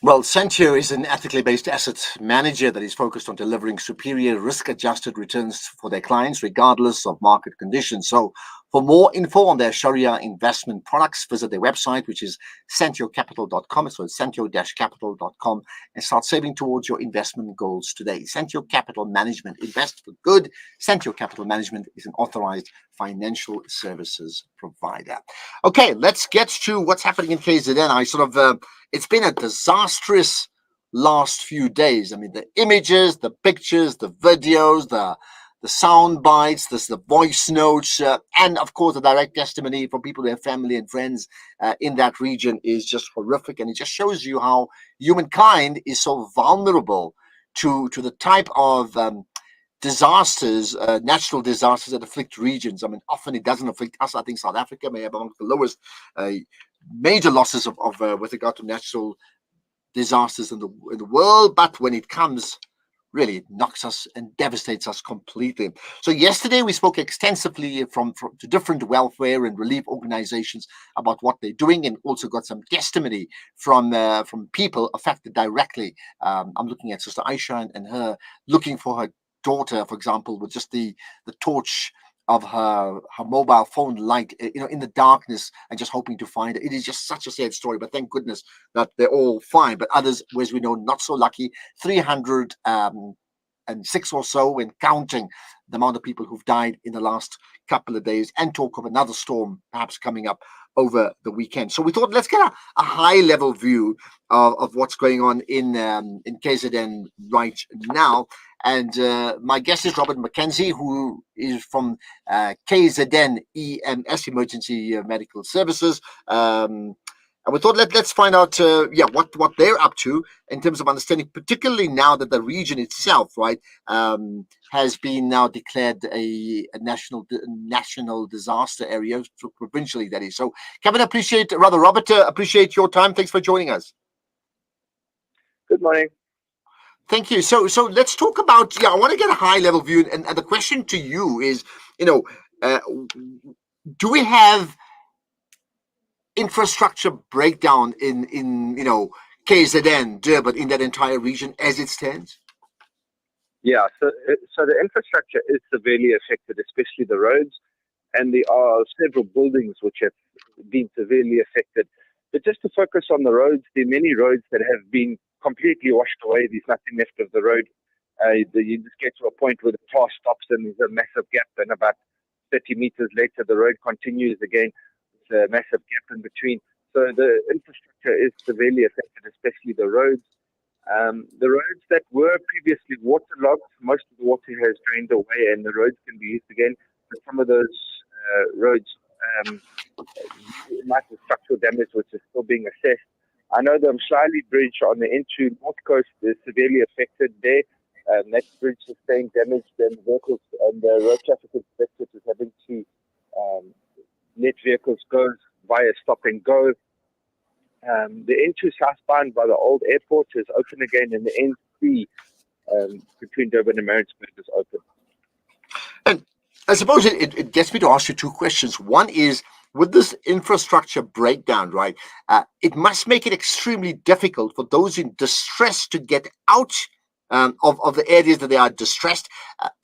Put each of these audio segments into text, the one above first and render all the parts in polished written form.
Well, Sentio is an ethically based asset manager that is focused on delivering superior risk-adjusted returns for their clients, regardless of market conditions. So, for more info on their Sharia investment products, visit their website, which is sentiocapital.com. So it's sentio-capital.com, and start saving towards your investment goals today. Sentio Capital Management, invest for good. Sentio Capital Management is an authorized financial services provider. Okay, let's get to what's happening in KZN. It's been a disastrous last few days. I mean, the images, the pictures, the videos, the sound bites, the voice notes, and of course the direct testimony from people, their family and friends in that region is just horrific, and it just shows you how humankind is so vulnerable to the type of disasters, natural disasters that afflict regions. I mean, often it doesn't afflict us. I think South Africa may have among the lowest major losses of with regard to natural disasters in the world, but when it comes, really knocks us and devastates us completely. So yesterday we spoke extensively to different welfare and relief organizations about what they're doing, and also got some testimony from people affected directly. I'm looking at Sister Aisha and her looking for her daughter, for example, with just the torch of her mobile phone light, in the darkness, and just hoping to find it. It is just such a sad story, but thank goodness that they're all fine. But others, as we know, not so lucky. 306 or so, and counting the amount of people who've died in the last couple of days, and talk of another storm perhaps coming up over the weekend. So we thought, let's get a high-level view of what's going on in KZN right now. And my guest is Robert Mckenzie, who is from KZN EMS, Emergency Medical Services. And we thought, let's find out, what they're up to in terms of understanding, particularly now that the region itself, right, has been now declared a national disaster area, provincially, that is. So, Robert, appreciate your time. Thanks for joining us. Good morning. Thank you. So let's talk about, I want to get a high level view, and the question to you is, do we have infrastructure breakdown in KZN, Durban, in that entire region as it stands? Yeah, so the infrastructure is severely affected, especially the roads, and there are several buildings which have been severely affected. But just to focus on the roads, there are many roads that have been completely washed away. There's nothing left of the road. You just get to a point where the car stops and there's a massive gap, and about 30 meters later the road continues again. It's a massive gap in between. So the infrastructure is severely affected, especially the roads. The roads that were previously waterlogged, most of the water has drained away and the roads can be used again. But some of those roads might have structural damage, which is still being assessed. I know the Mhlali Bridge on the into North Coast is severely affected there. That bridge sustained damage, and vehicles and the road traffic inspector is having to let vehicles go via stop and go. The N2 southbound by the old airport is open again, and the N3 between Durban and Maritzburg is open. And I suppose it gets me to ask you two questions. One is, with this infrastructure breakdown, right, it must make it extremely difficult for those in distress to get out of the areas that they are distressed.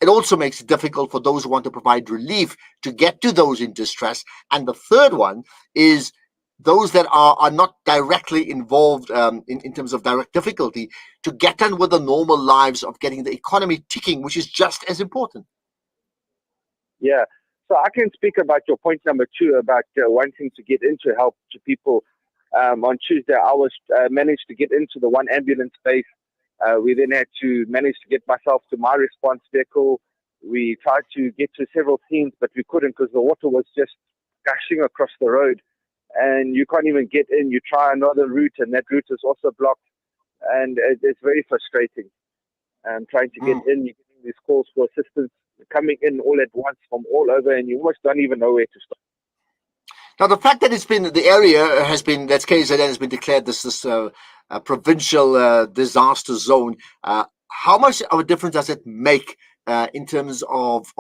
It also makes it difficult for those who want to provide relief to get to those in distress. And the third one is those that are not directly involved in terms of direct difficulty to get on with the normal lives of getting the economy ticking, which is just as important. Yeah. So I can speak about your point number two about wanting to get into help to people. On Tuesday, I was managed to get into the one ambulance base. We then had to manage to get myself to my response vehicle. We tried to get to several scenes, but we couldn't because the water was just gushing across the road. And you can't even get in. You try another route, and that route is also blocked. And it's very frustrating. Trying to get in, you're getting these calls for assistance coming in all at once from all over, and you almost don't even know where to start. Now, the fact that the area has been, that KZN has been declared this provincial disaster zone, how much of a difference does it make in terms of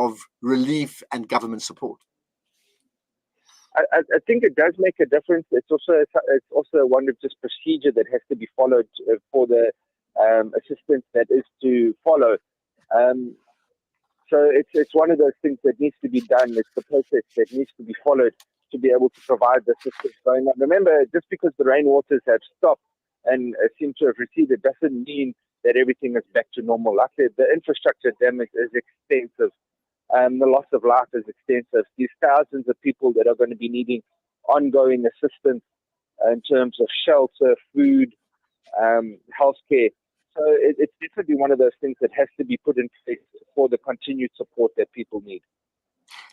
relief and government support? I think it does make a difference. It's also one of just procedure that has to be followed for the assistance that is to follow. Um, so it's one of those things that needs to be done. It's the process that needs to be followed to be able to provide the assistance going on. Remember, just because the rainwaters have stopped and seem to have receded doesn't mean that everything is back to normal. Like I said, the infrastructure damage is extensive. The loss of life is extensive. These thousands of people that are going to be needing ongoing assistance in terms of shelter, food, healthcare. So it's definitely one of those things that has to be put in place for the continued support that people need.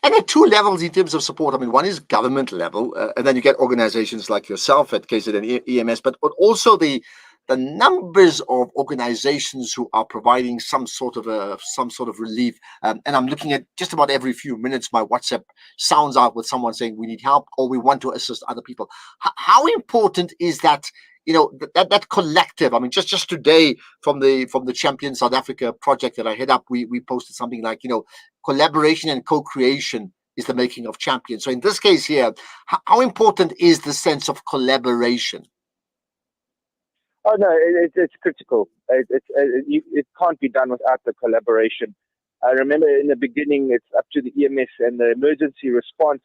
And at two levels in terms of support. I mean, one is government level, and then you get organizations like yourself at KZN EMS, but also the numbers of organizations who are providing some sort of relief. And I'm looking at just about every few minutes, my WhatsApp sounds out with someone saying we need help or we want to assist other people. How important is that? That collective. I mean, just today from the Champion South Africa project that I head up, we posted something like, collaboration and co-creation is the making of champions. So in this case here, how important is the sense of collaboration? Oh no, it's critical. It can't be done without the collaboration. I remember in the beginning, it's up to the EMS and the emergency response.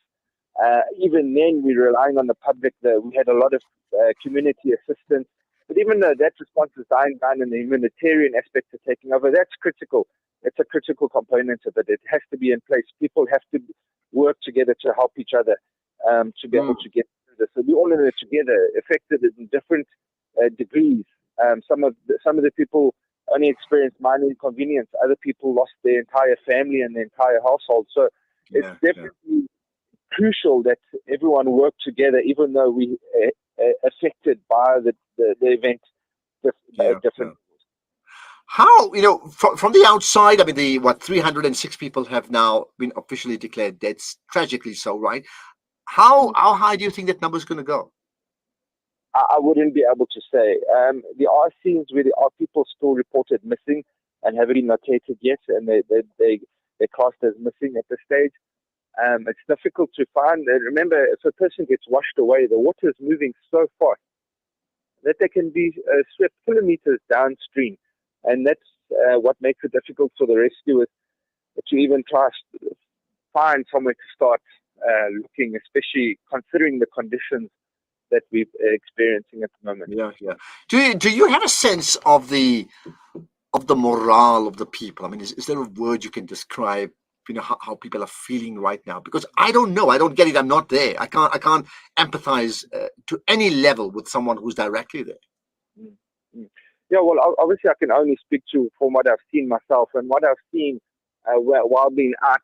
Even then, we're relying on the public. We had a lot of community assistance. But even though that response is dying down and the humanitarian aspects are taking over, that's critical. It's a critical component of it. It has to be in place. People have to work together to help each other to be able to get through this. So we're all in it together, affected in different degrees. Some of the people only experienced minor inconvenience. Other people lost their entire family and their entire household. So it's definitely crucial that everyone work together, even though we affected by the event different. How, from the outside, I mean, 306 people have now been officially declared dead, tragically so, right? How high do you think that number is going to go? I wouldn't be able to say. There are scenes where there are people still reported missing and haven't been located yet, and they're classed as missing at this stage. It's difficult to find. Remember, if a person gets washed away, the water is moving so fast that they can be swept kilometers downstream. And that's what makes it difficult for the rescuers to even try to find somewhere to start looking, especially considering the conditions that we're experiencing at the moment. Yeah. Do you have a sense of the morale of the people? I mean, is there a word you can describe, how people are feeling right now? Because I don't know. I don't get it. I'm not there. I can't empathize to any level with someone who's directly there. Mm-hmm. Yeah, well, obviously I can only speak from what I've seen myself, and what I've seen while being at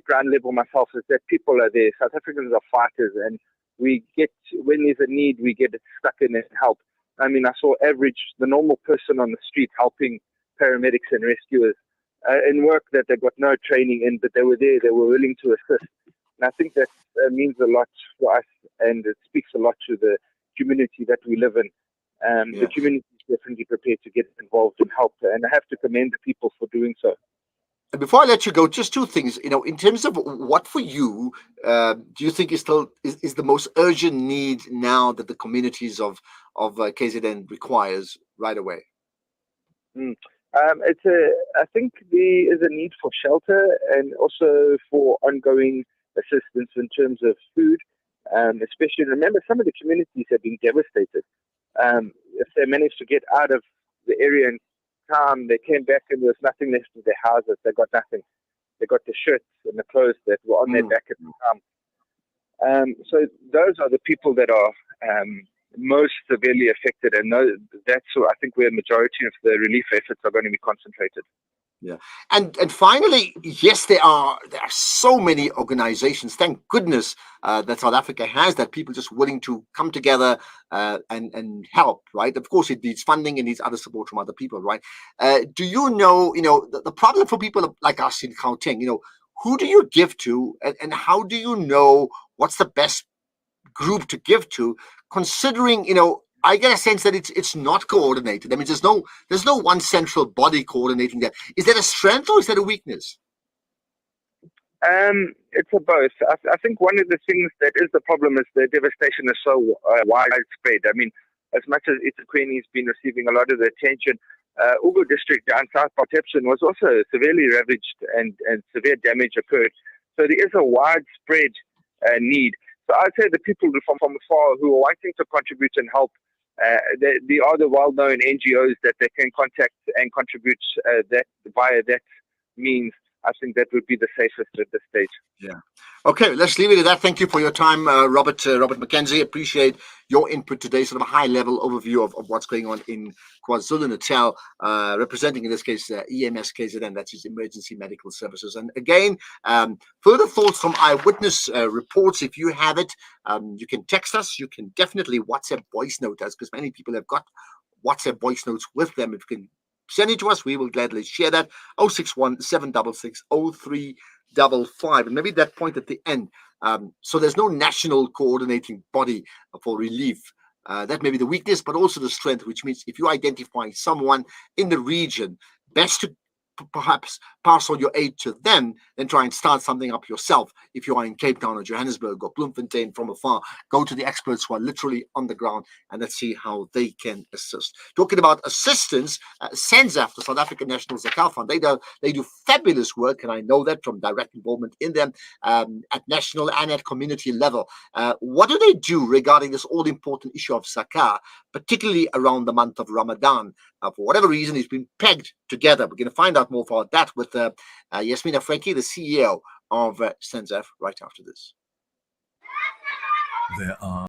ground level myself is that people are there. South Africans are fighters, and when there's a need, we get stuck in and help. I mean, I saw the normal person on the street helping paramedics and rescuers in work that they got no training in, but they were there, they were willing to assist. And I think that means a lot for us, and it speaks a lot to the community that we live in. The community is definitely prepared to get involved and help, and I have to commend the people for doing so. And before I let you go, just two things. In terms of what for you do you think is the most urgent need now that the communities of KZN requires right away? I think there is a need for shelter and also for ongoing assistance in terms of food. Especially, remember, some of the communities have been devastated. If they managed to get out of the area in time, they came back and there was nothing left of their houses. They got nothing. They got the shirts and the clothes that were on their back at the time. So those are the people that are most severely affected, and that's I think where a majority of the relief efforts are going to be concentrated. Yeah, and finally, yes, there are so many organizations. Thank goodness that South Africa has that, people just willing to come together and help. Right, of course, it needs funding and needs other support from other people. Right, do you know the problem for people like us in Gauteng? Who do you give to, and how do you know what's the best group to give to, considering I get a sense that it's not coordinated. I mean, there's no one central body coordinating that. Is that a strength or is that a weakness? It's a both. I think one of the things that is the problem is the devastation is so widespread. I mean, as much as eThekwini has been receiving a lot of the attention, Ugu district down south by Tepson was also severely ravaged and severe damage occurred. So there is a widespread need. So I'd say the people from afar who are wanting to contribute and help, they are the well-known NGOs that they can contact and contribute that via that means. I think that would be the safest at this stage. Yeah. Okay, let's leave it at that. Thank you for your time, Robert Mckenzie. Appreciate your input today, sort of a high-level overview of what's going on in KwaZulu-Natal, representing, in this case, EMS KZN, that is Emergency Medical Services. And again, further thoughts from eyewitness reports, if you have it, you can text us. You can definitely WhatsApp voice note us, because many people have got WhatsApp voice notes with them. If you can send it to us, we will gladly share that. 061 766 0355. And maybe that point at the end. So there's no national coordinating body for relief. That may be the weakness, but also the strength, which means if you identify someone in the region, best to perhaps pass on your aid to them, then try and start something up yourself. If you are in Cape Town or Johannesburg or Bloemfontein from afar, go to the experts who are literally on the ground and let's see how they can assist. Talking about assistance, SANZAF, the South African National Zakat Fund, they do fabulous work, and I know that from direct involvement in them at national and at community level. What do they do regarding this all-important issue of zakat, particularly around the month of Ramadan? For whatever reason, it's been pegged together. We're going to find out more about that with Yasmina Frankie, the CEO of SANZAF, right after this. There are